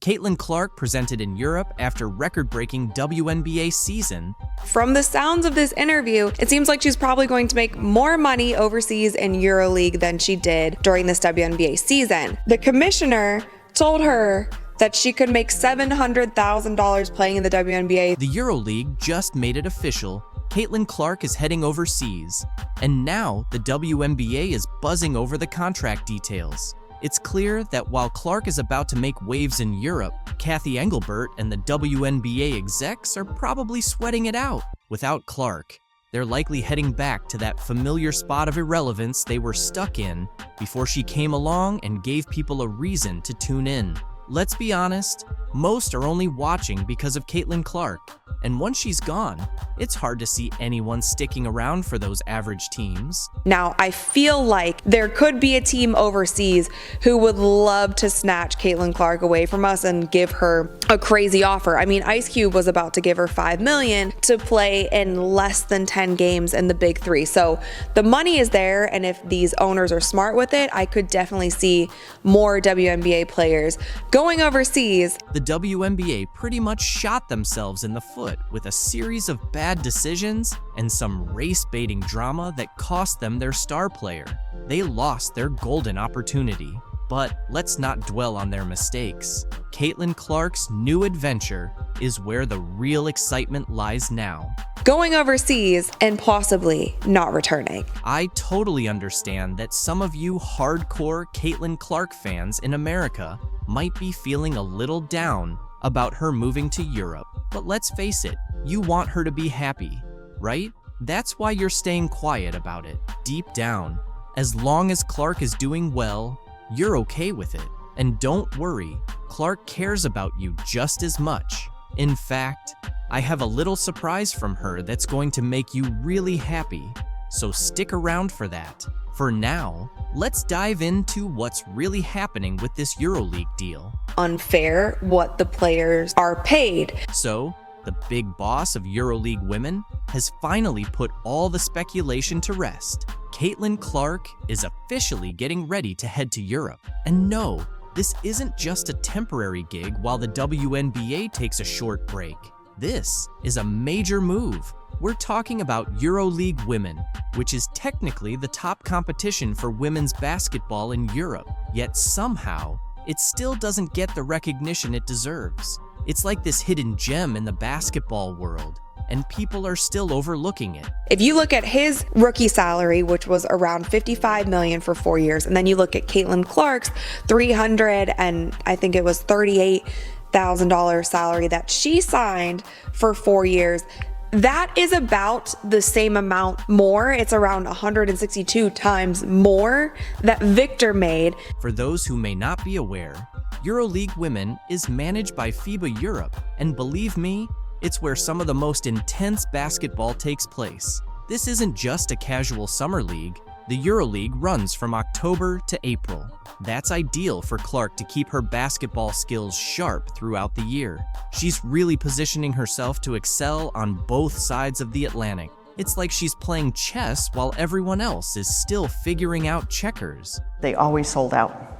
Caitlin Clark presented in Europe after record-breaking WNBA season. From the sounds of this interview, it seems like she's probably going to make more money overseas in EuroLeague than she did during this WNBA season. The commissioner told her that she could make $700,000 playing in the WNBA. The EuroLeague just made it official. Caitlin Clark is heading overseas, and now the WNBA is buzzing over the contract details. It's clear that while Clark is about to make waves in Europe, Kathy Engelbert and the WNBA execs are probably sweating it out. Without Clark, they're likely heading back to that familiar spot of irrelevance they were stuck in before she came along and gave people a reason to tune in. Let's be honest, most are only watching because of Caitlin Clark, and once she's gone, it's hard to see anyone sticking around for those average teams. Now, I feel like there could be a team overseas who would love to snatch Caitlin Clark away from us and give her a crazy offer. I mean, Icecube was about to give her $5 million to play in less than 10 games in the Big Three. So the money is there, and if these owners are smart with it, I could definitely see more WNBA players going overseas. The WNBA pretty much shot themselves in the foot with a series of bad decisions and some race-baiting drama that cost them their star player. They lost their golden opportunity. But let's not dwell on their mistakes. Caitlin Clark's new adventure is where the real excitement lies now. Going overseas and possibly not returning. I totally understand that some of you hardcore Caitlin Clark fans in America might be feeling a little down about her moving to Europe. But let's face it, you want her to be happy, right? That's why you're staying quiet about it. Deep down, as long as Clark is doing well, you're okay with it. And don't worry, Clark cares about you just as much. In fact, I have a little surprise from her that's going to make you really happy. So stick around for that. For now, let's dive into what's really happening with this EuroLeague deal. Unfair what the players are paid. So, the big boss of EuroLeague women has finally put all the speculation to rest. Caitlin Clark is officially getting ready to head to Europe. And no, this isn't just a temporary gig while the WNBA takes a short break. This is a major move. We're talking about EuroLeague Women, which is technically the top competition for women's basketball in Europe. Yet somehow, it still doesn't get the recognition it deserves. It's like this hidden gem in the basketball world, and people are still overlooking it. If you look at his rookie salary, which was around $55 million for 4 years, and then you look at Caitlin Clark's $300 and I think it was $38,000 salary that she signed for 4 years, that is about the same amount more. It's around 162 times more that Victor made. For those who may not be aware, EuroLeague Women is managed by FIBA Europe, and believe me, it's where some of the most intense basketball takes place. This isn't just a casual summer league. The EuroLeague runs from October to April. That's ideal for Clark to keep her basketball skills sharp throughout the year. She's really positioning herself to excel on both sides of the Atlantic. It's like she's playing chess while everyone else is still figuring out checkers. They always sold out.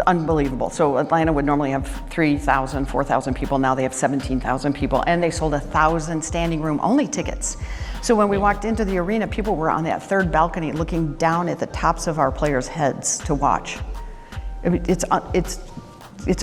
Unbelievable. So Atlanta would normally have 3,000, 4,000 people. Now they have 17,000 people, and they sold 1,000 standing room only tickets. So when we walked into the arena, people were on that third balcony looking down at the tops of our players' heads to watch. I mean, it's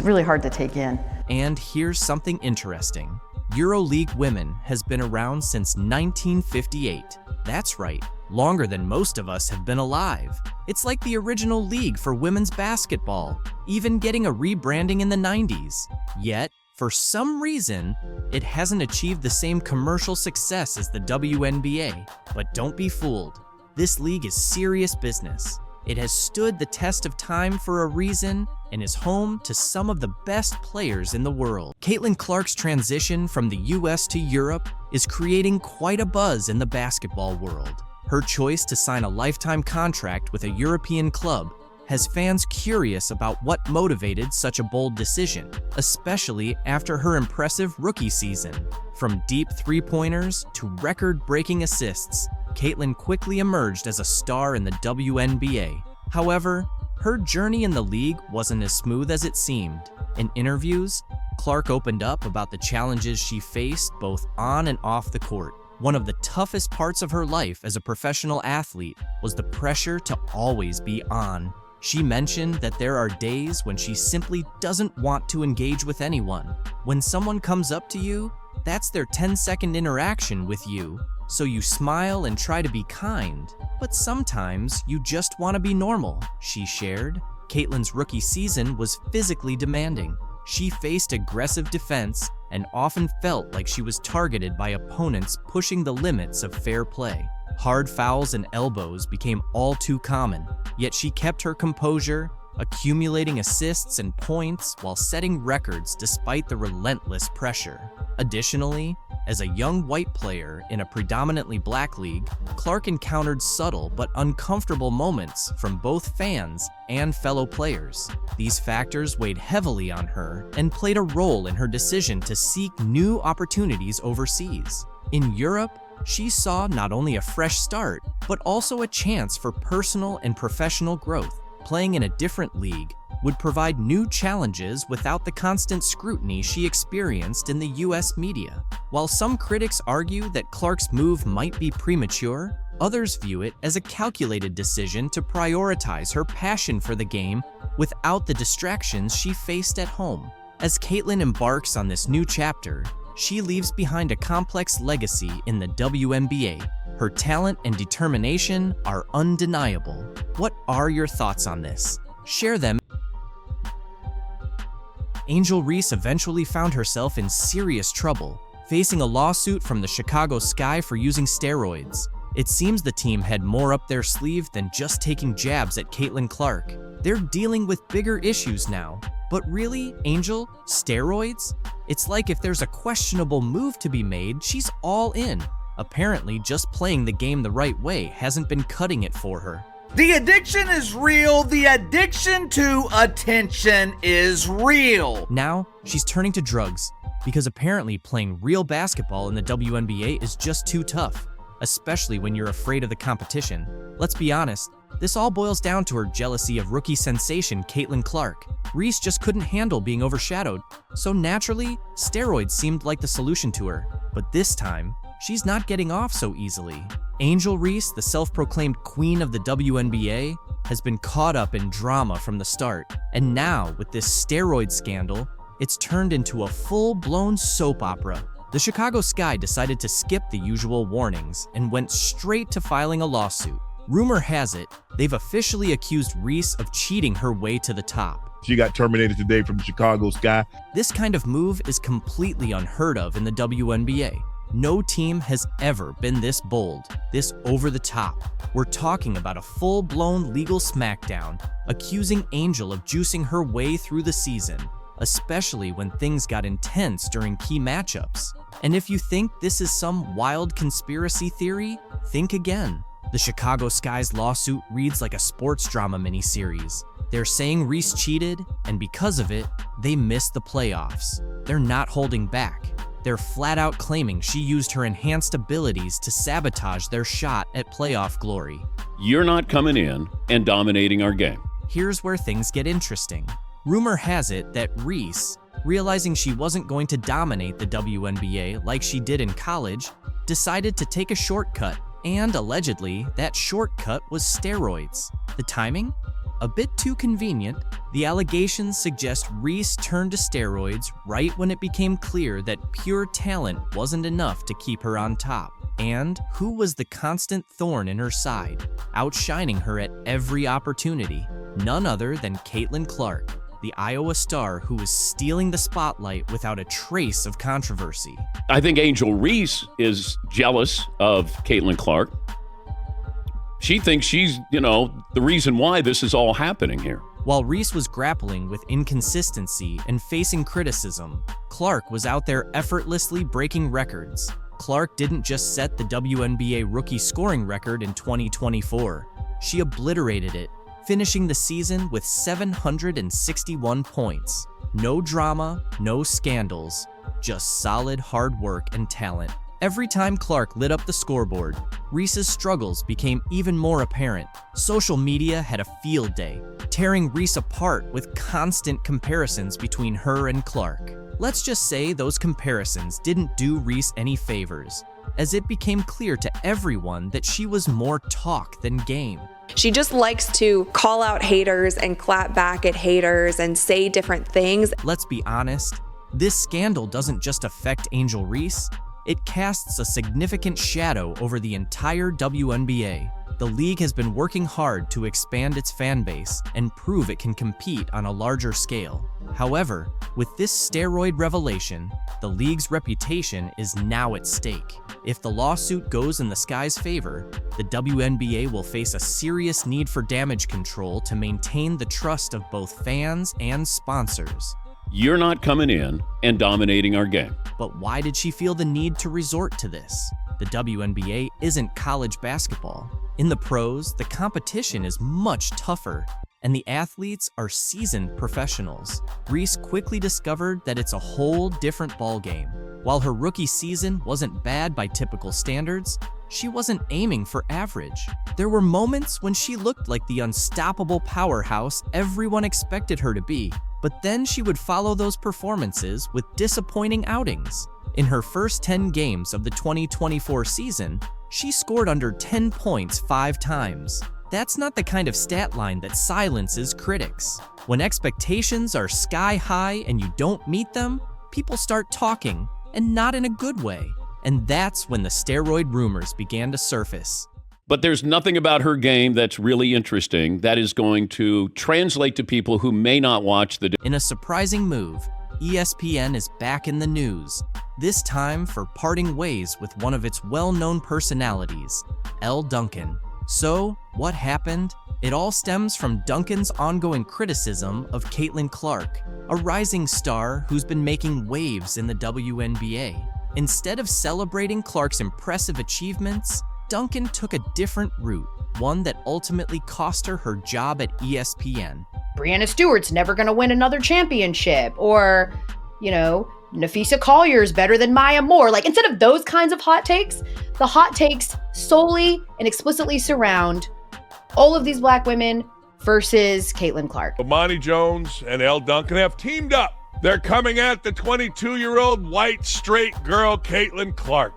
really hard to take in. And here's something interesting. EuroLeague Women has been around since 1958. That's right, longer than most of us have been alive. It's like the original league for women's basketball, even getting a rebranding in the 90s. Yet, for some reason, it hasn't achieved the same commercial success as the WNBA. But don't be fooled. This league is serious business. It has stood the test of time for a reason and is home to some of the best players in the world. Caitlin Clark's transition from the US to Europe is creating quite a buzz in the basketball world. Her choice to sign a lifetime contract with a European club has fans curious about what motivated such a bold decision, especially after her impressive rookie season. From deep three-pointers to record-breaking assists, Caitlin quickly emerged as a star in the WNBA. However, her journey in the league wasn't as smooth as it seemed. In interviews, Clark opened up about the challenges she faced both on and off the court. One of the toughest parts of her life as a professional athlete was the pressure to always be on. She mentioned that there are days when she simply doesn't want to engage with anyone. When someone comes up to you, that's their 10-second interaction with you, so you smile and try to be kind. But sometimes you just want to be normal, she shared. Caitlin's rookie season was physically demanding. She faced aggressive defense and often felt like she was targeted by opponents pushing the limits of fair play. Hard fouls and elbows became all too common, yet she kept her composure, accumulating assists and points while setting records despite the relentless pressure. Additionally, as a young white player in a predominantly black league, Clark encountered subtle but uncomfortable moments from both fans and fellow players. These factors weighed heavily on her and played a role in her decision to seek new opportunities overseas. In Europe, she saw not only a fresh start, but also a chance for personal and professional growth. Playing in a different league would provide new challenges without the constant scrutiny she experienced in the US media. While some critics argue that Clark's move might be premature, others view it as a calculated decision to prioritize her passion for the game without the distractions she faced at home. As Caitlin embarks on this new chapter, she leaves behind a complex legacy in the WNBA. Her talent and determination are undeniable. What are your thoughts on this? Share them. Angel Reese eventually found herself in serious trouble, facing a lawsuit from the Chicago Sky for using steroids. It seems the team had more up their sleeve than just taking jabs at Caitlin Clark. They're dealing with bigger issues now. But really, Angel, steroids? It's like if there's a questionable move to be made, she's all in. Apparently, just playing the game the right way hasn't been cutting it for her. The addiction is real. The addiction to attention is real. Now, she's turning to drugs, because apparently playing real basketball in the WNBA is just too tough, especially when you're afraid of the competition. Let's be honest, this all boils down to her jealousy of rookie sensation Caitlin Clark. Reese just couldn't handle being overshadowed, so naturally, steroids seemed like the solution to her. But this time, she's not getting off so easily. Angel Reese, the self-proclaimed queen of the WNBA, has been caught up in drama from the start. And now, with this steroid scandal, it's turned into a full-blown soap opera. The Chicago Sky decided to skip the usual warnings and went straight to filing a lawsuit. Rumor has it, they've officially accused Reese of cheating her way to the top. She got terminated today from the Chicago Sky. This kind of move is completely unheard of in the WNBA. No team has ever been this bold, this over the top. We're talking about a full-blown legal smackdown, accusing Angel of juicing her way through the season, especially when things got intense during key matchups. And if you think this is some wild conspiracy theory, think again. The Chicago Sky's lawsuit reads like a sports drama miniseries. They're saying Reese cheated, and because of it, they missed the playoffs. They're not holding back. They're flat out claiming she used her enhanced abilities to sabotage their shot at playoff glory. You're not coming in and dominating our game. Here's where things get interesting. Rumor has it that Reese, realizing she wasn't going to dominate the WNBA like she did in college, decided to take a shortcut. And allegedly, that shortcut was steroids. The timing? A bit too convenient. The allegations suggest Reese turned to steroids right when it became clear that pure talent wasn't enough to keep her on top. And who was the constant thorn in her side, outshining her at every opportunity? None other than Caitlin Clark, the Iowa star who was stealing the spotlight without a trace of controversy. I think Angel Reese is jealous of Caitlin Clark. She thinks she's, the reason why this is all happening here. While Reese was grappling with inconsistency and facing criticism, Clark was out there effortlessly breaking records. Clark didn't just set the WNBA rookie scoring record in 2024. She obliterated it, finishing the season with 761 points. No drama, no scandals, just solid hard work and talent. Every time Clark lit up the scoreboard, Reese's struggles became even more apparent. Social media had a field day, tearing Reese apart with constant comparisons between her and Clark. Let's just say those comparisons didn't do Reese any favors, as it became clear to everyone that she was more talk than game. She just likes to call out haters and clap back at haters and say different things. Let's be honest, this scandal doesn't just affect Angel Reese, it casts a significant shadow over the entire WNBA. The league has been working hard to expand its fan base and prove it can compete on a larger scale. However, with this steroid revelation, the league's reputation is now at stake. If the lawsuit goes in the Sky's favor, the WNBA will face a serious need for damage control to maintain the trust of both fans and sponsors. You're not coming in and dominating our game. But why did she feel the need to resort to this? The WNBA isn't college basketball. In the pros, the competition is much tougher, and the athletes are seasoned professionals. Reese quickly discovered that it's a whole different ballgame. While her rookie season wasn't bad by typical standards, she wasn't aiming for average. There were moments when she looked like the unstoppable powerhouse everyone expected her to be, but then she would follow those performances with disappointing outings. In her first 10 games of the 2024 season, she scored under 10 points 5 times. That's not the kind of stat line that silences critics. When expectations are sky high and you don't meet them, people start talking, and not in a good way. And that's when the steroid rumors began to surface. But there's nothing about her game that's really interesting that is going to translate to people who may not watch the... In a surprising move, ESPN is back in the news, this time for parting ways with one of its well-known personalities, Elle Duncan. So, what happened? It all stems from Duncan's ongoing criticism of Caitlin Clark, a rising star who's been making waves in the WNBA. Instead of celebrating Clark's impressive achievements, Duncan took a different route, one that ultimately cost her her job at ESPN. Brianna Stewart's never going to win another championship, or, Nafisa Collier's better than Maya Moore. Like, instead of those kinds of hot takes, the hot takes solely and explicitly surround all of these black women versus Caitlin Clark. Amani Jones and Elle Duncan have teamed up. They're coming at the 22-year-old white straight girl, Caitlin Clark.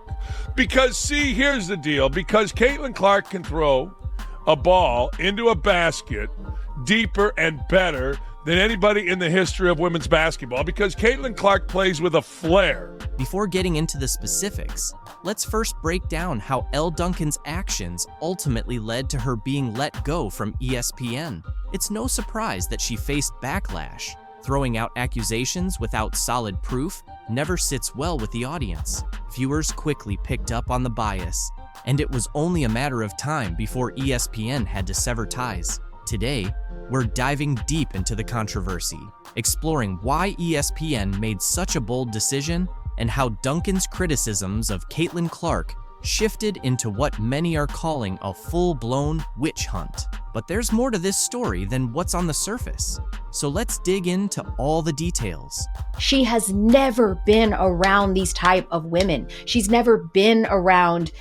Because, see, here's the deal. Because Caitlin Clark can throw a ball into a basket deeper and better than anybody in the history of women's basketball, because Caitlin Clark plays with a flair. Before getting into the specifics, let's first break down how Elle Duncan's actions ultimately led to her being let go from ESPN. It's no surprise that she faced backlash. Throwing out accusations without solid proof never sits well with the audience. Viewers quickly picked up on the bias, and it was only a matter of time before ESPN had to sever ties. Today, we're diving deep into the controversy, exploring why ESPN made such a bold decision and how Duncan's criticisms of Caitlin Clark shifted into what many are calling a full-blown witch hunt. But there's more to this story than what's on the surface. So let's dig into all the details. She has never been around these type of women. She's never been around,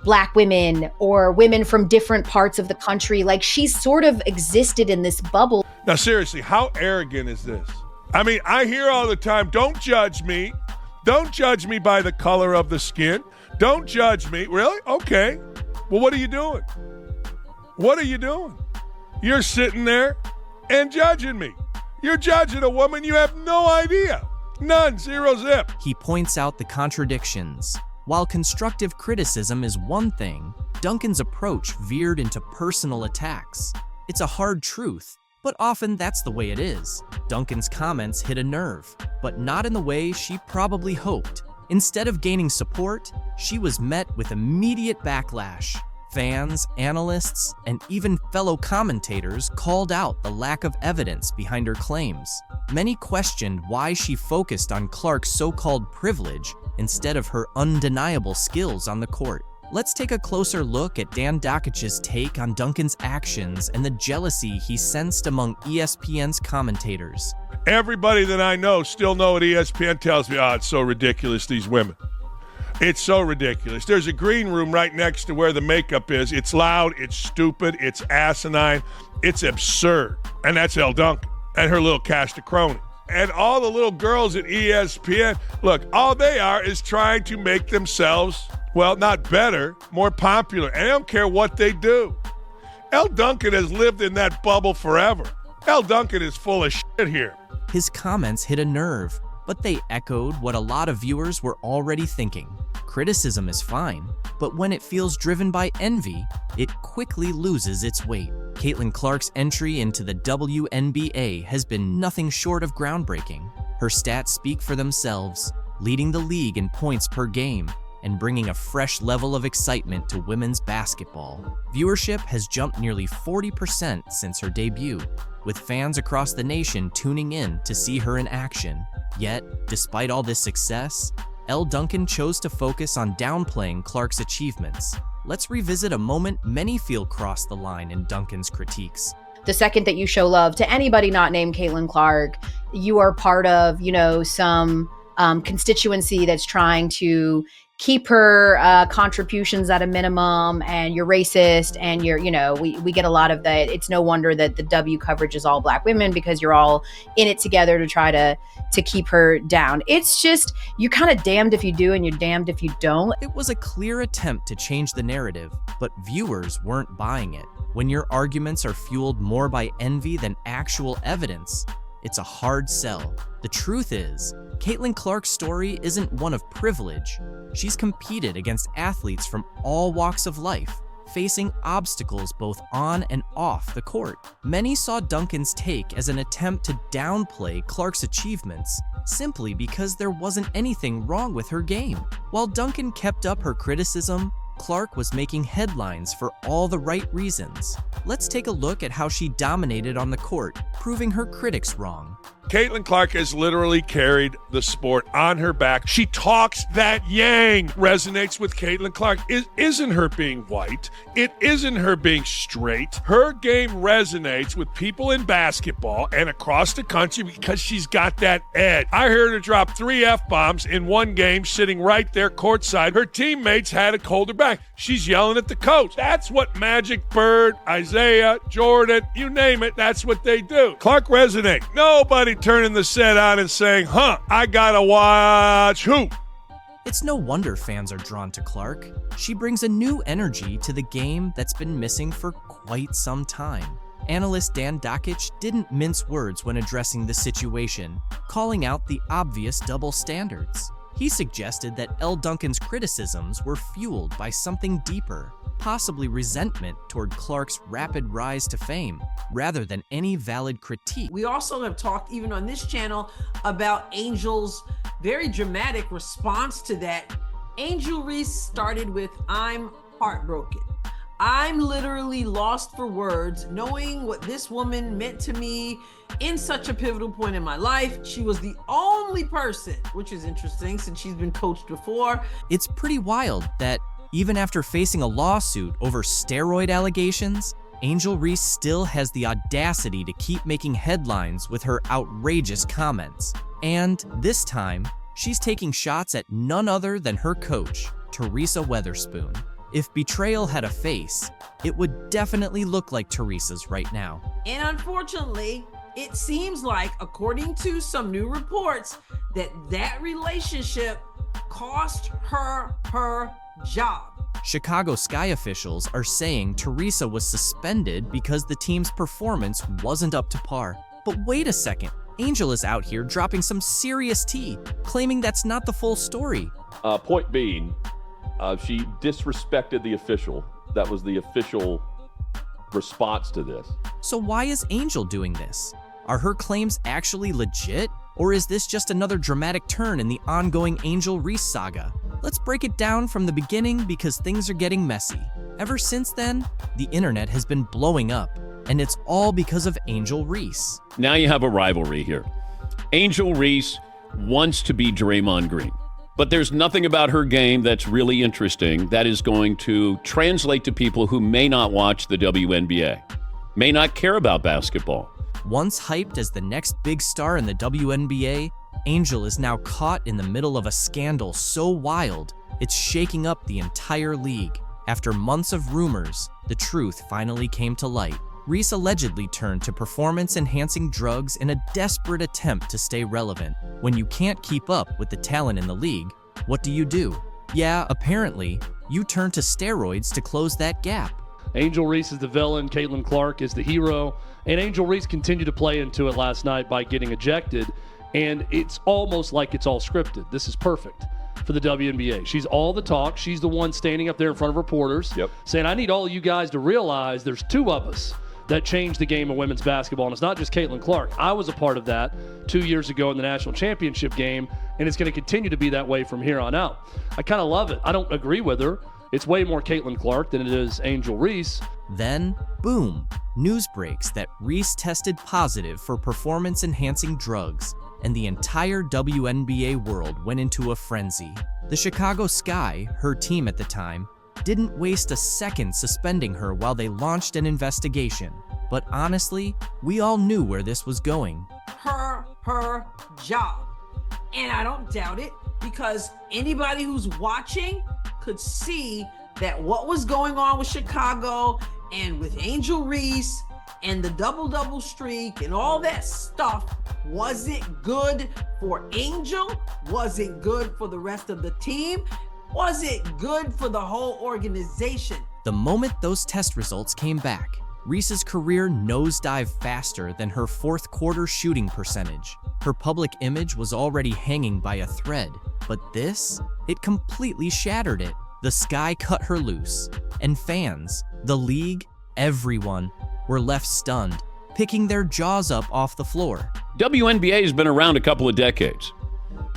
black women or women from different parts of the country. Like, she's sort of existed in this bubble. Now, seriously, how arrogant is this? I mean, I hear all the time, don't judge me. Don't judge me by the color of the skin. Don't judge me. Really? Okay. Well, what are you doing? What are you doing? You're sitting there and judging me. You're judging a woman you have no idea. None. Zero zip. He points out the contradictions. While constructive criticism is one thing, Duncan's approach veered into personal attacks. It's a hard truth, but often that's the way it is. Duncan's comments hit a nerve, but not in the way she probably hoped. Instead of gaining support, she was met with immediate backlash. Fans, analysts, and even fellow commentators called out the lack of evidence behind her claims. Many questioned why she focused on Clark's so-called privilege instead of her undeniable skills on the court. Let's take a closer look at Dan Dakic's take on Duncan's actions and the jealousy he sensed among ESPN's commentators. Everybody that I know still know what ESPN tells me, it's so ridiculous, these women. It's so ridiculous. There's a green room right next to where the makeup is. It's loud, it's stupid, it's asinine, it's absurd. And that's Elle Duncan and her little cast of cronies. And all the little girls at ESPN, look, all they are is trying to make themselves, well, not better, more popular. And they don't care what they do. Elle Duncan has lived in that bubble forever. Elle Duncan is full of shit here. His comments hit a nerve, but they echoed what a lot of viewers were already thinking. Criticism is fine, but when it feels driven by envy, it quickly loses its weight. Caitlin Clark's entry into the WNBA has been nothing short of groundbreaking. Her stats speak for themselves, leading the league in points per game and bringing a fresh level of excitement to women's basketball. Viewership has jumped nearly 40% since her debut, with fans across the nation tuning in to see her in action. Yet, despite all this success, Elle Duncan chose to focus on downplaying Clark's achievements. Let's revisit a moment many feel crossed the line in Duncan's critiques. The second that you show love to anybody not named Caitlin Clark, you are part of, some constituency that's trying to keep her contributions at a minimum, and you're racist, and we get a lot of that. It's no wonder that the W coverage is all Black women, because you're all in it together to try to keep her down. It's just, you're kind of damned if you do and you're damned if you don't. It was a clear attempt to change the narrative, but viewers weren't buying it. When your arguments are fueled more by envy than actual evidence, it's a hard sell. The truth is, Caitlin Clark's story isn't one of privilege. She's competed against athletes from all walks of life, facing obstacles both on and off the court. Many saw Duncan's take as an attempt to downplay Clark's achievements simply because there wasn't anything wrong with her game. While Duncan kept up her criticism, Clark was making headlines for all the right reasons. Let's take a look at how she dominated on the court, proving her critics wrong. Caitlin Clark has literally carried the sport on her back. She talks that yang. Resonates with Caitlin Clark. It isn't her being white. It isn't her being straight. Her game resonates with people in basketball and across the country because she's got that edge. I heard her drop 3 F-bombs in one game sitting right there courtside. Her teammates had to hold her back. She's yelling at the coach. That's what Magic, Bird, Isaiah, Jordan, you name it, that's what they do. Clark resonates. Nobody turning the set on and saying, I gotta watch who? It's no wonder fans are drawn to Clark. She brings a new energy to the game that's been missing for quite some time. Analyst Dan Dakich didn't mince words when addressing the situation, calling out the obvious double standards. He suggested that Elle Duncan's criticisms were fueled by something deeper, possibly resentment toward Clark's rapid rise to fame, rather than any valid critique. We also have talked, even on this channel, about Angel's very dramatic response to that. Angel Reese started with, "I'm heartbroken. I'm literally lost for words, knowing what this woman meant to me in such a pivotal point in my life. She was the only person," which is interesting since she's been coached before. It's pretty wild that even after facing a lawsuit over steroid allegations, Angel Reese still has the audacity to keep making headlines with her outrageous comments. And this time, she's taking shots at none other than her coach, Teresa Weatherspoon. If betrayal had a face, it would definitely look like Teresa's right now. And unfortunately, it seems like, according to some new reports, that relationship cost her her job. Chicago Sky officials are saying Teresa was suspended because the team's performance wasn't up to par. But wait a second, Angel is out here dropping some serious tea, claiming that's not the full story. Point being, she disrespected the official. That was the official response to this. So why is Angel doing this? Are her claims actually legit? Or is this just another dramatic turn in the ongoing Angel Reese saga? Let's break it down from the beginning because things are getting messy. Ever since then, the internet has been blowing up, and it's all because of Angel Reese. Now you have a rivalry here. Angel Reese wants to be Draymond Green, but there's nothing about her game that's really interesting that is going to translate to people who may not watch the WNBA, may not care about basketball. Once hyped as the next big star in the WNBA, Angel is now caught in the middle of a scandal so wild It's shaking up the entire league. After months of rumors, the truth finally came to light. Reese allegedly turned to performance-enhancing drugs in a desperate attempt to stay relevant. When you can't keep up with the talent in the league, what do? Yeah, apparently, you turn to steroids to close that gap. Angel Reese is the villain, Caitlin Clark is the hero, and Angel Reese continued to play into it last night by getting ejected, and it's almost like it's all scripted. This is perfect for the WNBA. She's all the talk. She's the one standing up there in front of reporters saying, I need all of you guys to realize there's two of us that changed the game of women's basketball, and it's not just Caitlin Clark. I was a part of that 2 years ago in the national championship game, and it's going to continue to be that way from here on out. I kind of love it. I don't agree with her. It's way more Caitlin Clark than it is Angel Reese. Then, boom, news breaks that Reese tested positive for performance-enhancing drugs, and the entire WNBA world went into a frenzy. The Chicago Sky, her team at the time, didn't waste a second suspending her while they launched an investigation. But honestly, we all knew where this was going. Her job. And I don't doubt it, because anybody who's watching could see that what was going on with Chicago and with Angel Reese and the double-double streak and all that stuff wasn't good for Angel, wasn't good for the rest of the team, wasn't good for the whole organization. The moment those test results came back, Reese's career nosedived faster than her fourth quarter shooting percentage. Her public image was already hanging by a thread, but this, it completely shattered it. The Sky cut her loose, and fans, the league, everyone were left stunned, picking their jaws up off the floor. WNBA has been around a couple of decades,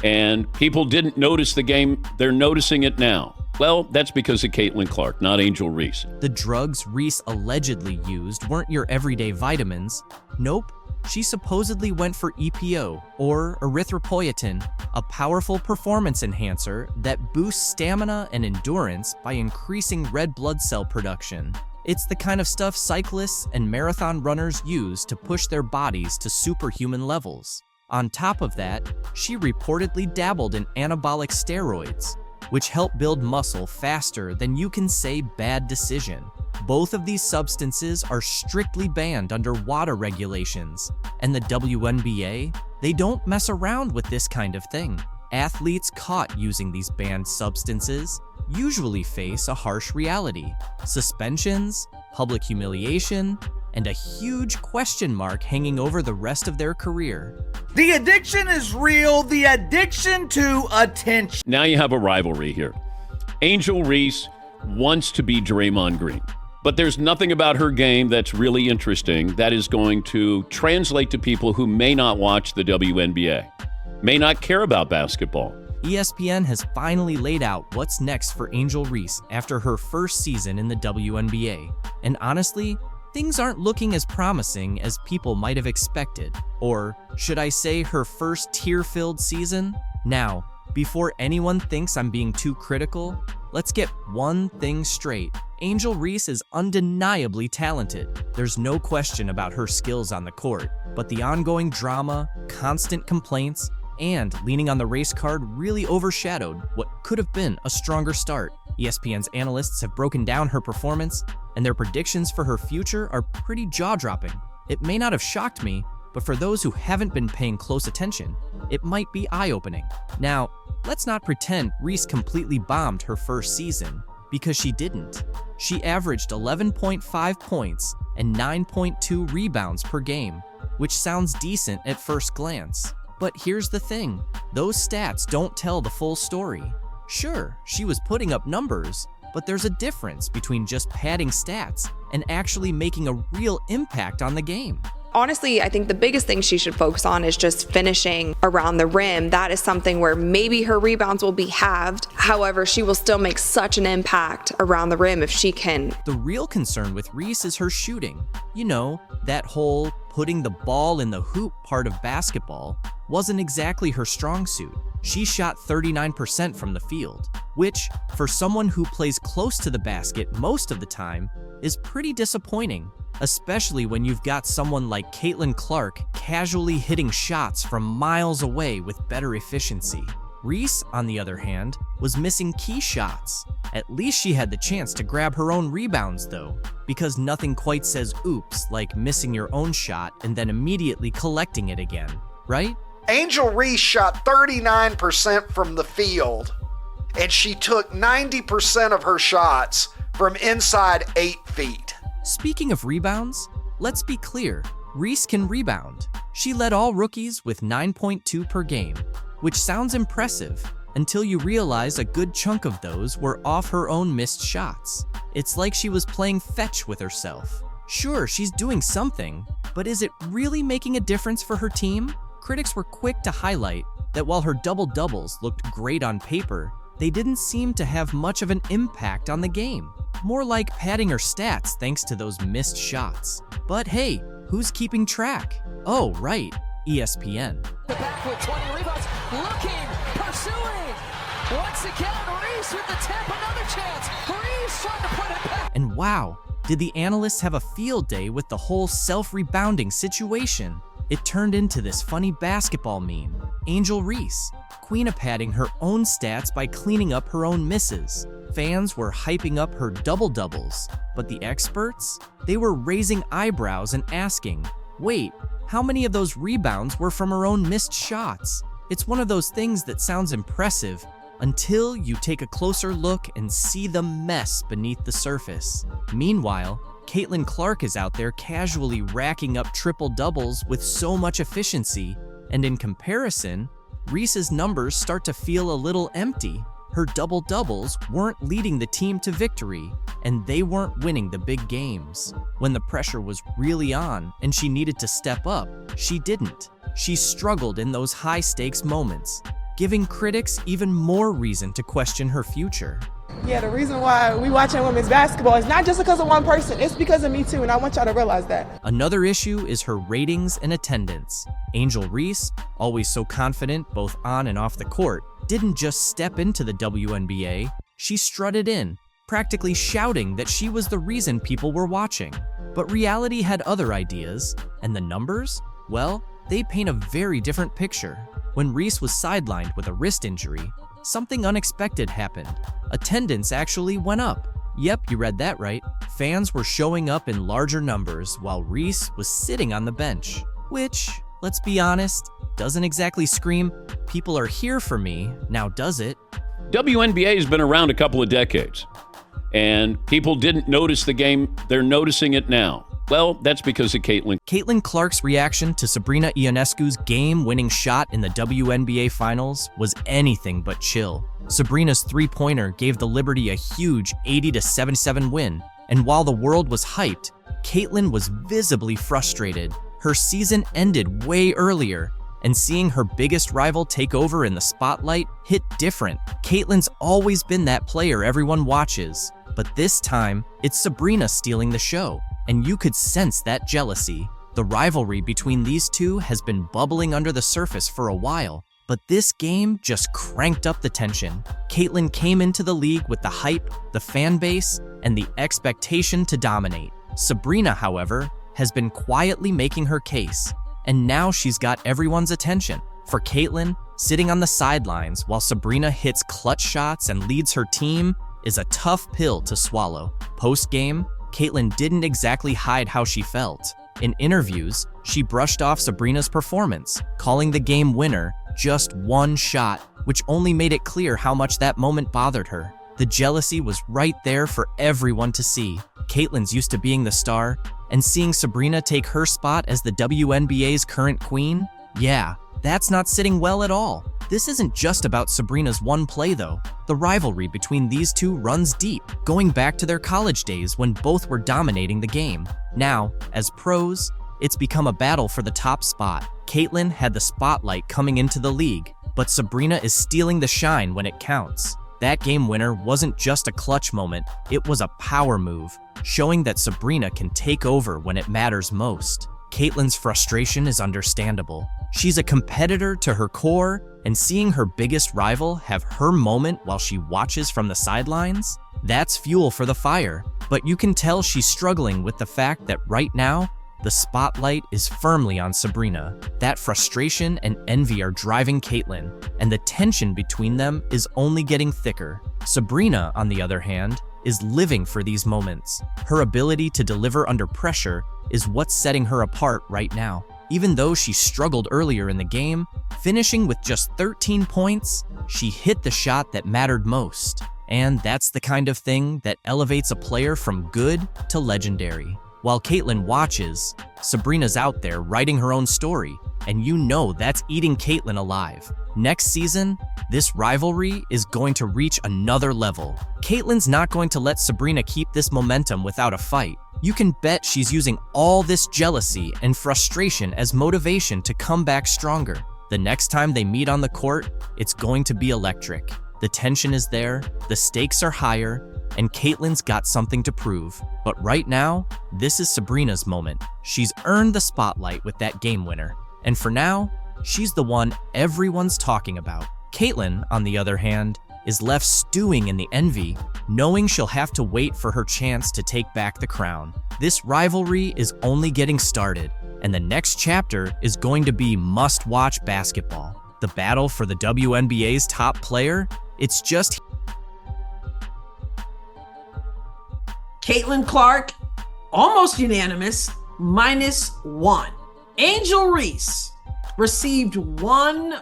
and people didn't notice the game. They're noticing it now. Well, that's because of Caitlin Clark, not Angel Reese. The drugs Reese allegedly used weren't your everyday vitamins. Nope, she supposedly went for EPO, or erythropoietin, a powerful performance enhancer that boosts stamina and endurance by increasing red blood cell production. It's the kind of stuff cyclists and marathon runners use to push their bodies to superhuman levels. On top of that, she reportedly dabbled in anabolic steroids, which help build muscle faster than you can say bad decision. Both of these substances are strictly banned under WADA regulations, and the WNBA, they don't mess around with this kind of thing. Athletes caught using these banned substances usually face a harsh reality: suspensions, public humiliation, and a huge question mark hanging over the rest of their career. The addiction is real, the addiction to attention. Now you have a rivalry here. Angel Reese wants to be Draymond Green, but there's nothing about her game that's really interesting that is going to translate to people who may not watch the WNBA, may not care about basketball. ESPN has finally laid out what's next for Angel Reese after her first season in the WNBA. And honestly, things aren't looking as promising as people might have expected. Or should I say her first tear-filled season? Now, before anyone thinks I'm being too critical, let's get one thing straight. Angel Reese is undeniably talented. There's no question about her skills on the court, but the ongoing drama, constant complaints, and leaning on the race card really overshadowed what could have been a stronger start. ESPN's analysts have broken down her performance, and their predictions for her future are pretty jaw-dropping. It may not have shocked me, but for those who haven't been paying close attention, it might be eye-opening. Now, let's not pretend Reese completely bombed her first season, because she didn't. She averaged 11.5 points and 9.2 rebounds per game, which sounds decent at first glance. But here's the thing, those stats don't tell the full story. Sure, she was putting up numbers, but there's a difference between just padding stats and actually making a real impact on the game. Honestly, I think the biggest thing she should focus on is just finishing around the rim. That is something where maybe her rebounds will be halved. However, she will still make such an impact around the rim if she can. The real concern with Reese is her shooting. You know, that whole putting the ball in the hoop part of basketball wasn't exactly her strong suit. She shot 39% from the field, which, for someone who plays close to the basket most of the time, is pretty disappointing, especially when you've got someone like Caitlin Clark casually hitting shots from miles away with better efficiency. Reese, on the other hand, was missing key shots. At least she had the chance to grab her own rebounds though, because nothing quite says oops like missing your own shot and then immediately collecting it again, right? Angel Reese shot 39% from the field, and she took 90% of her shots from inside 8 feet. Speaking of rebounds, let's be clear, Reese can rebound. She led all rookies with 9.2 per game, which sounds impressive until you realize a good chunk of those were off her own missed shots. It's like she was playing fetch with herself. Sure, she's doing something, but is it really making a difference for her team? Critics were quick to highlight that while her double-doubles looked great on paper, they didn't seem to have much of an impact on the game. More like padding her stats thanks to those missed shots. But hey, who's keeping track? Oh, right, ESPN. Back with 20 rebounds, looking, pursuing. Once again, Reese with the tip, another chance. Reese trying to put it back. And wow, did the analysts have a field day with the whole self-rebounding situation? It turned into this funny basketball meme. Angel Reese, queen of padding her own stats by cleaning up her own misses. Fans were hyping up her double-doubles, but the experts? They were raising eyebrows and asking, wait, how many of those rebounds were from her own missed shots? It's one of those things that sounds impressive until you take a closer look and see the mess beneath the surface. Meanwhile, Caitlin Clark is out there casually racking up triple-doubles with so much efficiency, and in comparison, Reese's numbers start to feel a little empty. Her double-doubles weren't leading the team to victory, and they weren't winning the big games. When the pressure was really on and she needed to step up, she didn't. She struggled in those high-stakes moments, giving critics even more reason to question her future. Yeah, the reason why we watching women's basketball is not just because of one person, it's because of me too, and I want y'all to realize that. Another issue is her ratings and attendance. Angel Reese, always so confident both on and off the court, didn't just step into the WNBA, she strutted in, practically shouting that she was the reason people were watching. But reality had other ideas, and the numbers? Well, they paint a very different picture. When Reese was sidelined with a wrist injury, something unexpected happened. Attendance actually went up. Yep, you read that right. Fans were showing up in larger numbers while Reese was sitting on the bench, which, let's be honest, doesn't exactly scream, people are here for me, now does it? WNBA has been around a couple of decades, and people didn't notice the game. They're noticing it now. Well, that's because of Caitlin. Caitlin Clark's reaction to Sabrina Ionescu's game-winning shot in the WNBA Finals was anything but chill. Sabrina's three-pointer gave the Liberty a huge 80-77 win, and while the world was hyped, Caitlin was visibly frustrated. Her season ended way earlier, and seeing her biggest rival take over in the spotlight hit different. Caitlin's always been that player everyone watches, but this time, it's Sabrina stealing the show. And you could sense that jealousy. The rivalry between these two has been bubbling under the surface for a while, but this game just cranked up the tension. Caitlin came into the league with the hype, the fan base, and the expectation to dominate. Sabrina, however, has been quietly making her case, and now she's got everyone's attention. For Caitlin, sitting on the sidelines while Sabrina hits clutch shots and leads her team is a tough pill to swallow. Post-game, Caitlin didn't exactly hide how she felt. In interviews, she brushed off Sabrina's performance, calling the game winner just one shot, which only made it clear how much that moment bothered her. The jealousy was right there for everyone to see. Caitlin's used to being the star, and seeing Sabrina take her spot as the WNBA's current queen? Yeah, that's not sitting well at all. This isn't just about Sabrina's one play though. The rivalry between these two runs deep, going back to their college days when both were dominating the game. Now, as pros, it's become a battle for the top spot. Caitlin had the spotlight coming into the league, but Sabrina is stealing the shine when it counts. That game winner wasn't just a clutch moment, it was a power move, showing that Sabrina can take over when it matters most. Caitlin's frustration is understandable. She's a competitor to her core, and seeing her biggest rival have her moment while she watches from the sidelines, that's fuel for the fire. But you can tell she's struggling with the fact that right now, the spotlight is firmly on Sabrina. That frustration and envy are driving Caitlin, and the tension between them is only getting thicker. Sabrina, on the other hand, is living for these moments. Her ability to deliver under pressure is what's setting her apart right now. Even though she struggled earlier in the game, finishing with just 13 points, she hit the shot that mattered most. And that's the kind of thing that elevates a player from good to legendary. While Caitlin watches, Sabrina's out there writing her own story, and you know that's eating Caitlin alive. Next season, this rivalry is going to reach another level. Caitlin's not going to let Sabrina keep this momentum without a fight. You can bet she's using all this jealousy and frustration as motivation to come back stronger. The next time they meet on the court, it's going to be electric. The tension is there, the stakes are higher, and Caitlin's got something to prove. But right now, this is Sabrina's moment. She's earned the spotlight with that game winner. And for now, she's the one everyone's talking about. Caitlin, on the other hand, is left stewing in the envy, knowing she'll have to wait for her chance to take back the crown. This rivalry is only getting started, and the next chapter is going to be must-watch basketball. The battle for the WNBA's top player, it's just... Caitlin Clark, almost unanimous, -1. Angel Reese received one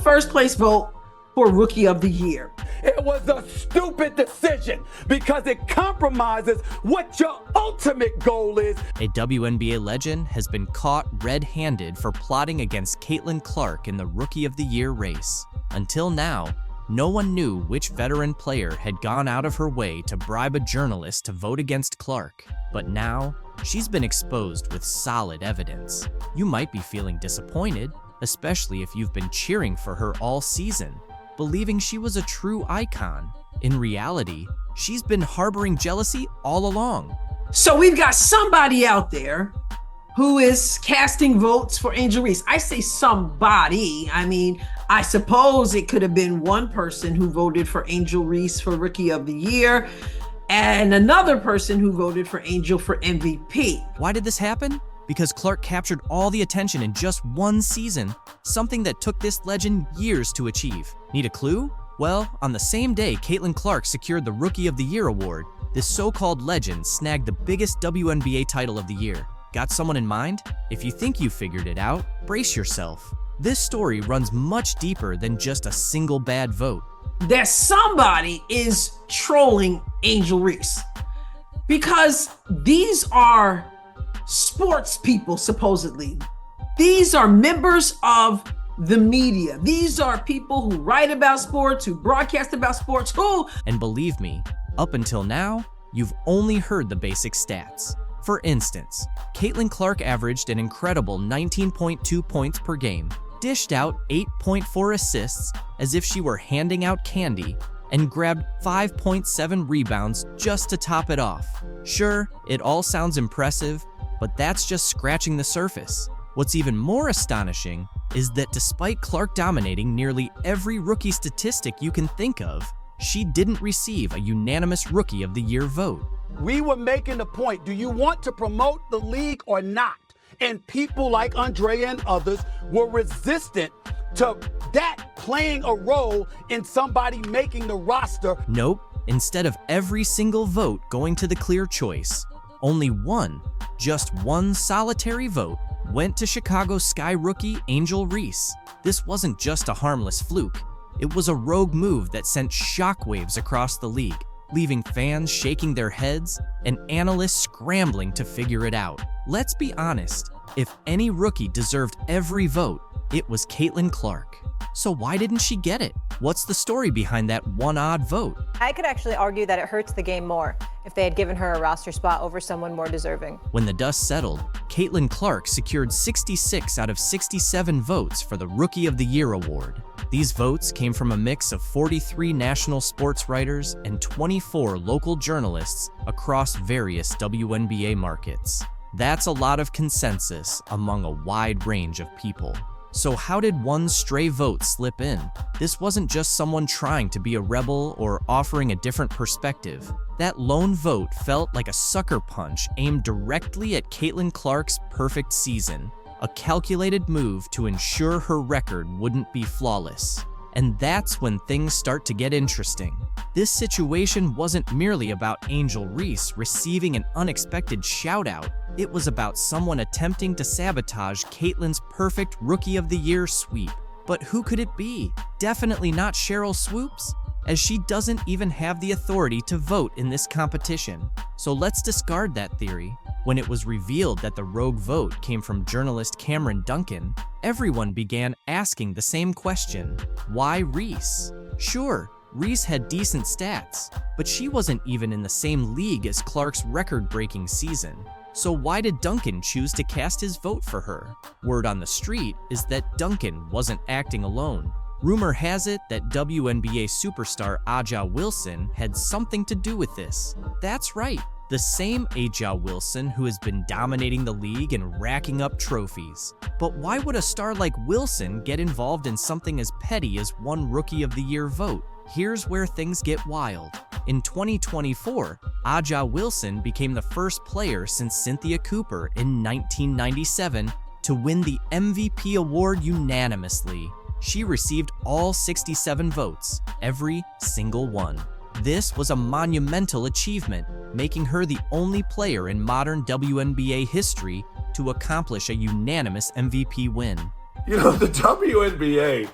first place vote for Rookie of the Year. It was a stupid decision because it compromises what your ultimate goal is. A WNBA legend has been caught red-handed for plotting against Caitlin Clark in the Rookie of the Year race. Until now, no one knew which veteran player had gone out of her way to bribe a journalist to vote against Clark. But now, she's been exposed with solid evidence. You might be feeling disappointed, especially if you've been cheering for her all season, believing she was a true icon. In reality, she's been harboring jealousy all along. So we've got somebody out there who is casting votes for Angel Reese. I say somebody. I mean, I suppose it could have been one person who voted for Angel Reese for Rookie of the Year and another person who voted for Angel for MVP. Why did this happen? Because Clark captured all the attention in just one season, something that took this legend years to achieve. Need a clue? Well, on the same day Caitlin Clark secured the Rookie of the Year award, this so-called legend snagged the biggest WNBA title of the year. Got someone in mind? If you think you figured it out, brace yourself. This story runs much deeper than just a single bad vote. That somebody is trolling Angel Reese because these are sports people, supposedly. These are members of the media. These are people who write about sports, who broadcast about sports, who... And believe me, up until now, you've only heard the basic stats. For instance, Caitlin Clark averaged an incredible 19.2 points per game, dished out 8.4 assists as if she were handing out candy, and grabbed 5.7 rebounds just to top it off. Sure, it all sounds impressive, but that's just scratching the surface. What's even more astonishing is that despite Clark dominating nearly every rookie statistic you can think of, she didn't receive a unanimous Rookie of the Year vote. We were making the point, do you want to promote the league or not? And people like Andrea and others were resistant to that playing a role in somebody making the roster. Nope. Instead of every single vote going to the clear choice, only one, just one solitary vote went to Chicago Sky rookie Angel Reese. This wasn't just a harmless fluke. It was a rogue move that sent shockwaves across the league, leaving fans shaking their heads and analysts scrambling to figure it out. Let's be honest, if any rookie deserved every vote, it was Caitlin Clark. So why didn't she get it? What's the story behind that one odd vote? I could actually argue that it hurts the game more if they had given her a roster spot over someone more deserving. When the dust settled, Caitlin Clark secured 66 out of 67 votes for the Rookie of the Year award. These votes came from a mix of 43 national sports writers and 24 local journalists across various WNBA markets. That's a lot of consensus among a wide range of people. So how did one stray vote slip in? This wasn't just someone trying to be a rebel or offering a different perspective. That lone vote felt like a sucker punch aimed directly at Caitlin Clark's perfect season, a calculated move to ensure her record wouldn't be flawless. And that's when things start to get interesting. This situation wasn't merely about Angel Reese receiving an unexpected shout-out. It was about someone attempting to sabotage Caitlin's perfect Rookie of the Year sweep. But who could it be? Definitely not Cheryl Swoops, as she doesn't even have the authority to vote in this competition. So let's discard that theory. When it was revealed that the rogue vote came from journalist Cameron Duncan, everyone began asking the same question: why Reese? Sure, Reese had decent stats, but she wasn't even in the same league as Clark's record-breaking season. So why did Duncan choose to cast his vote for her? Word on the street is that Duncan wasn't acting alone. Rumor has it that WNBA superstar Aja Wilson had something to do with this. That's right, the same Aja Wilson who has been dominating the league and racking up trophies. But why would a star like Wilson get involved in something as petty as one Rookie of the Year vote? Here's where things get wild. In 2024, Aja Wilson became the first player since Cynthia Cooper in 1997 to win the MVP award unanimously. She received all 67 votes, every single one. This was a monumental achievement, making her the only player in modern WNBA history to accomplish a unanimous MVP win. You know, the WNBA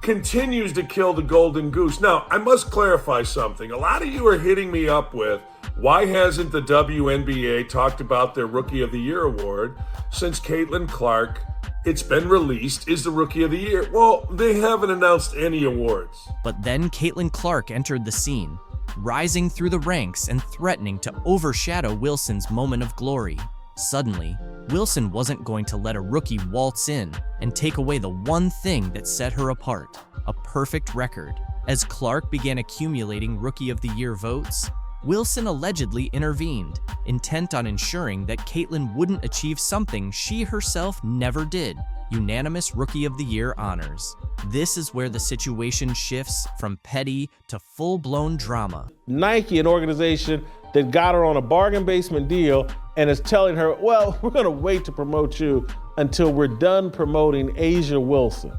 continues to kill the golden goose. Now, I must clarify something. A lot of you are hitting me up with, why hasn't the WNBA talked about their Rookie of the Year award since Caitlin Clark, it's been released, is the Rookie of the Year? Well, they haven't announced any awards. But then Caitlin Clark entered the scene, rising through the ranks and threatening to overshadow Wilson's moment of glory. Suddenly, Wilson wasn't going to let a rookie waltz in and take away the one thing that set her apart, a perfect record. As Clark began accumulating Rookie of the Year votes, Wilson allegedly intervened, intent on ensuring that Caitlin wouldn't achieve something she herself never did: unanimous Rookie of the Year honors. This is where the situation shifts from petty to full-blown drama. Nike, an organization that got her on a bargain basement deal and is telling her, well, we're going to wait to promote you until we're done promoting Aja Wilson.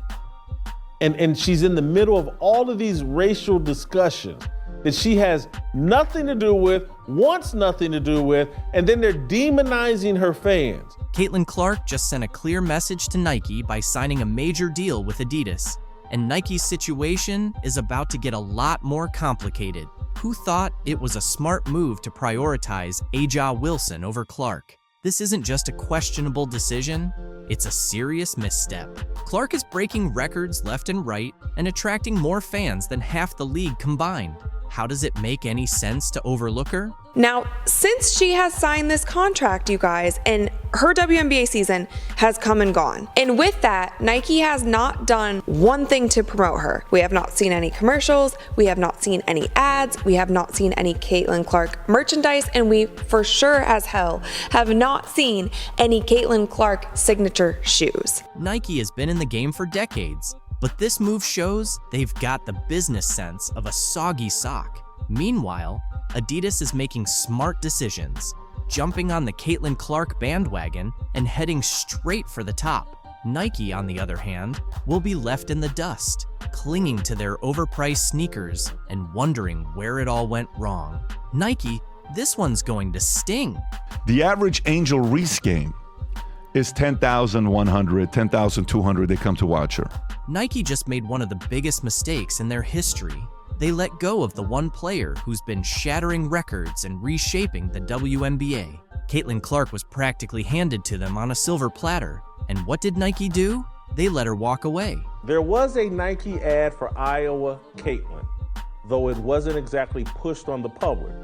And she's in the middle of all of these racial discussions that she has nothing to do with, wants nothing to do with, and then they're demonizing her fans. Caitlin Clark just sent a clear message to Nike by signing a major deal with Adidas, and Nike's situation is about to get a lot more complicated. Who thought it was a smart move to prioritize Aja Wilson over Clark? This isn't just a questionable decision, it's a serious misstep. Clark is breaking records left and right and attracting more fans than half the league combined. How does it make any sense to overlook her? Now, since she has signed this contract, you guys, and her WNBA season has come and gone. And with that, Nike has not done one thing to promote her. We have not seen any commercials, we have not seen any ads, we have not seen any Caitlin Clark merchandise, and we for sure as hell have not seen any Caitlin Clark signature shoes. Nike has been in the game for decades, but this move shows they've got the business sense of a soggy sock. Meanwhile, Adidas is making smart decisions, jumping on the Caitlin Clark bandwagon and heading straight for the top. Nike, on the other hand, will be left in the dust, clinging to their overpriced sneakers and wondering where it all went wrong. Nike, this one's going to sting. The average Angel Reese game is 10,100, 10,200. They come to watch her. Nike just made one of the biggest mistakes in their history. They let go of the one player who's been shattering records and reshaping the WNBA. Caitlin Clark was practically handed to them on a silver platter. And what did Nike do? They let her walk away. There was a Nike ad for Iowa Caitlin, though it wasn't exactly pushed on the public.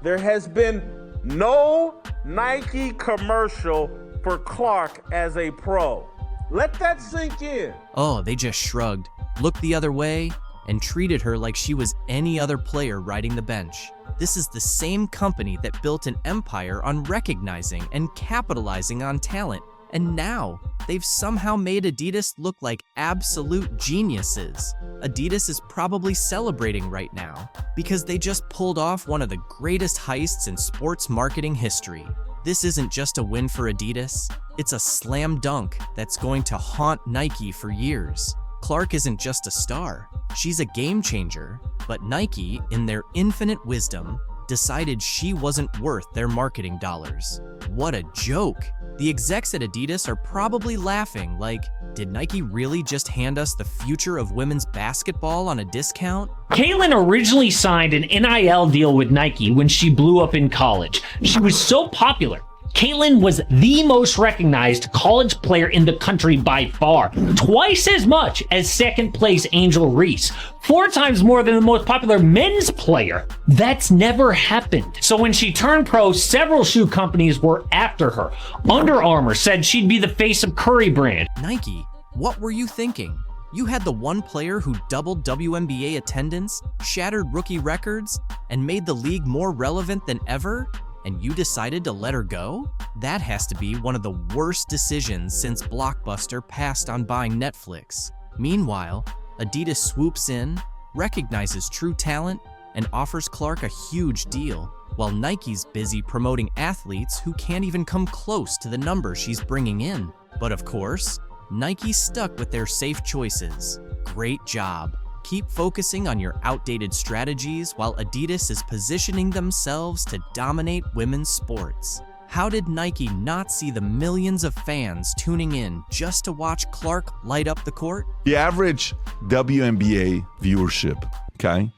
There has been no Nike commercial for Clark as a pro. Let that sink in. Oh, they just shrugged, looked the other way, and treated her like she was any other player riding the bench. This is the same company that built an empire on recognizing and capitalizing on talent And now, they've somehow made Adidas look like absolute geniuses. Adidas is probably celebrating right now because they just pulled off one of the greatest heists in sports marketing history. This isn't just a win for Adidas, it's a slam dunk that's going to haunt Nike for years. Clark isn't just a star, she's a game changer, but Nike, in their infinite wisdom, decided she wasn't worth their marketing dollars. What a joke! The execs at Adidas are probably laughing like, did Nike really just hand us the future of women's basketball on a discount? Caitlin originally signed an NIL deal with Nike when she blew up in college. She was so popular. Caitlin was the most recognized college player in the country by far, twice as much as second place Angel Reese, 4 times more than the most popular men's player. That's never happened. So when she turned pro, several shoe companies were after her. Under Armour said she'd be the face of Curry brand. Nike, what were you thinking? You had the one player who doubled WNBA attendance, shattered rookie records, and made the league more relevant than ever? And you decided to let her go? That has to be one of the worst decisions since Blockbuster passed on buying Netflix. Meanwhile, Adidas swoops in, recognizes true talent, and offers Clark a huge deal, while Nike's busy promoting athletes who can't even come close to the numbers she's bringing in. But of course, Nike stuck with their safe choices. Great job. Keep focusing on your outdated strategies while Adidas is positioning themselves to dominate women's sports. How did Nike not see the millions of fans tuning in just to watch Clark light up the court? The average WNBA viewership,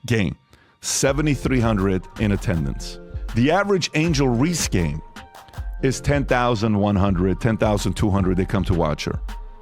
game, 7,300 in attendance. The average Angel Reese game is 10,100, 10,200 they come to watch her.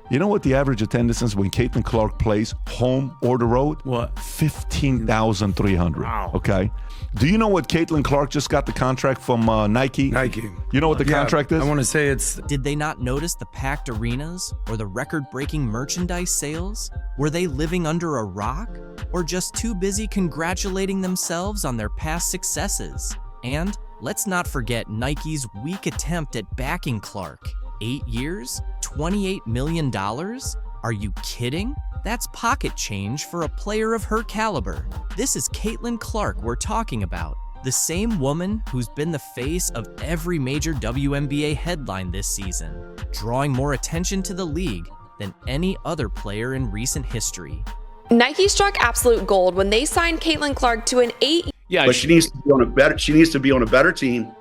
You know what the average attendance is when Caitlin Clark plays home or the road? What? 15,300. Wow. Okay. Do you know what Caitlin Clark just got the contract from Nike? Nike. You know what the contract is? I want to say it's... Did they not notice the packed arenas or the record-breaking merchandise sales? Were they living under a rock? Or just too busy congratulating themselves on their past successes? And let's not forget Nike's weak attempt at backing Clark. 8 years? $28 million? Are you kidding? That's pocket change for a player of her caliber. This is Caitlin Clark we're talking about, the same woman who's been the face of every major WNBA headline this season, drawing more attention to the league than any other player in recent history. Nike struck absolute gold when they signed Caitlin Clark to an 8. Yeah, but she needs to be on a better. She needs to be on a better team.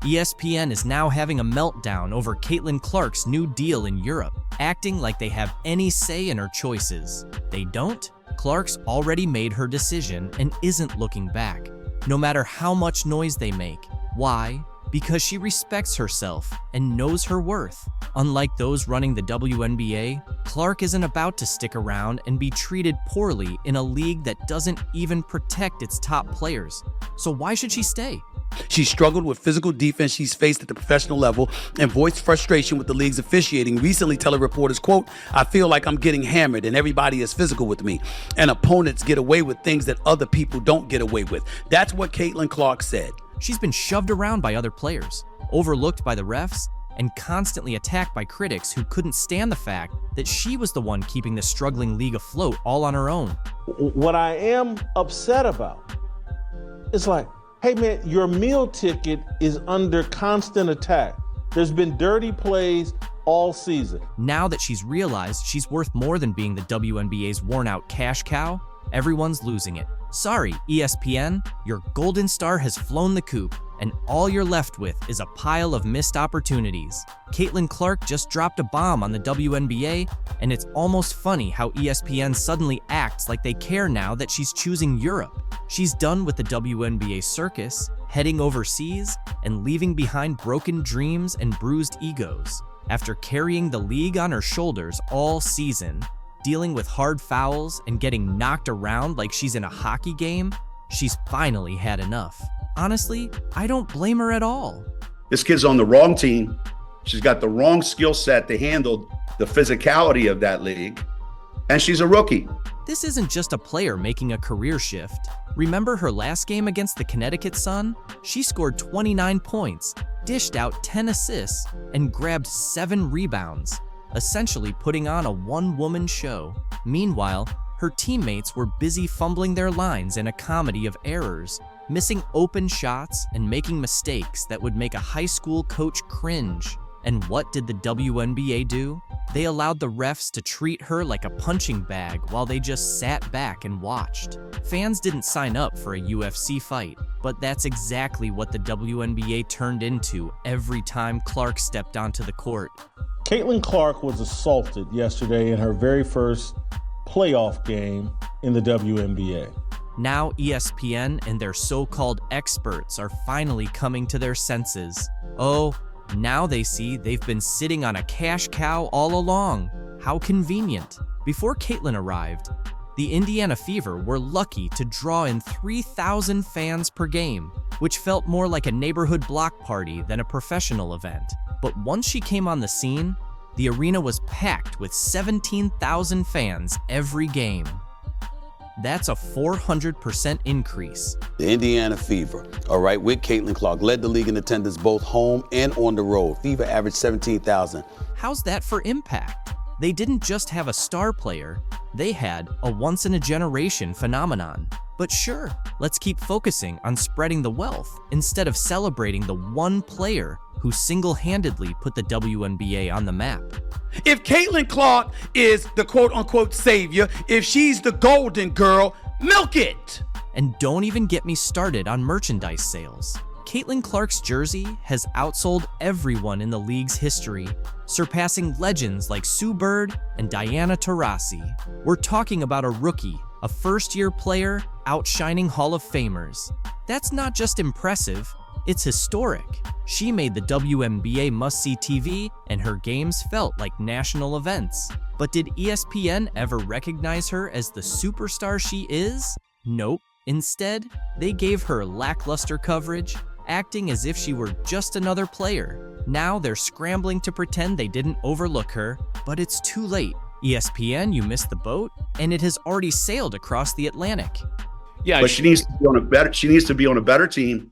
ESPN is now having a meltdown over Caitlin Clark's new deal in Europe, acting like they have any say in her choices. They don't. Clark's already made her decision and isn't looking back, no matter how much noise they make. Why? Because she respects herself and knows her worth. Unlike those running the WNBA, Clark isn't about to stick around and be treated poorly in a league that doesn't even protect its top players. So why should she stay? She struggled with physical defense she's faced at the professional level and voiced frustration with the league's officiating, recently telling reporters, quote, "I feel like I'm getting hammered and everybody is physical with me, and opponents get away with things that other people don't get away with." That's what Caitlin Clark said. She's been shoved around by other players, overlooked by the refs, and constantly attacked by critics who couldn't stand the fact that she was the one keeping the struggling league afloat all on her own. What I am upset about is like, hey man, your meal ticket is under constant attack. There's been dirty plays all season. Now that she's realized she's worth more than being the WNBA's worn-out cash cow, everyone's losing it. Sorry, ESPN, your golden star has flown the coop, and all you're left with is a pile of missed opportunities. Caitlin Clark just dropped a bomb on the WNBA, and it's almost funny how ESPN suddenly acts like they care now that she's choosing Europe. She's done with the WNBA circus, heading overseas, and leaving behind broken dreams and bruised egos. After carrying the league on her shoulders all season, dealing with hard fouls and getting knocked around like she's in a hockey game, she's finally had enough. Honestly, I don't blame her at all. This kid's on the wrong team. She's got the wrong skill set to handle the physicality of that league, and she's a rookie. This isn't just a player making a career shift. Remember her last game against the Connecticut Sun? She scored 29 points, dished out 10 assists, and grabbed 7 rebounds, essentially putting on a one-woman show. Meanwhile, her teammates were busy fumbling their lines in a comedy of errors, missing open shots and making mistakes that would make a high school coach cringe. And what did the WNBA do? They allowed the refs to treat her like a punching bag while they just sat back and watched. Fans didn't sign up for a UFC fight, but that's exactly what the WNBA turned into every time Clark stepped onto the court. Caitlin Clark was assaulted yesterday in her very first playoff game in the WNBA. Now ESPN and their so-called experts are finally coming to their senses. Oh, now they see they've been sitting on a cash cow all along. How convenient. Before Caitlin arrived, the Indiana Fever were lucky to draw in 3,000 fans per game, which felt more like a neighborhood block party than a professional event. But once she came on the scene, the arena was packed with 17,000 fans every game. That's a 400% increase. The Indiana Fever, all right, with Caitlin Clark, led the league in attendance both home and on the road. Fever averaged 17,000. How's that for impact? They didn't just have a star player, they had a once-in-a-generation phenomenon. But sure, let's keep focusing on spreading the wealth instead of celebrating the one player who single-handedly put the WNBA on the map. If Caitlin Clark is the quote-unquote savior, if she's the golden girl, milk it! And don't even get me started on merchandise sales. Caitlin Clark's jersey has outsold everyone in the league's history, surpassing legends like Sue Bird and Diana Taurasi. We're talking about a rookie, a first-year player, outshining Hall of Famers. That's not just impressive, it's historic. She made the WNBA must-see TV, and her games felt like national events. But did ESPN ever recognize her as the superstar she is? Nope. Instead, they gave her lackluster coverage, acting as if she were just another player. Now they're scrambling to pretend they didn't overlook her, but it's too late. ESPN, you missed the boat, and it has already sailed across the Atlantic. Yeah, but she needs to be on a better team.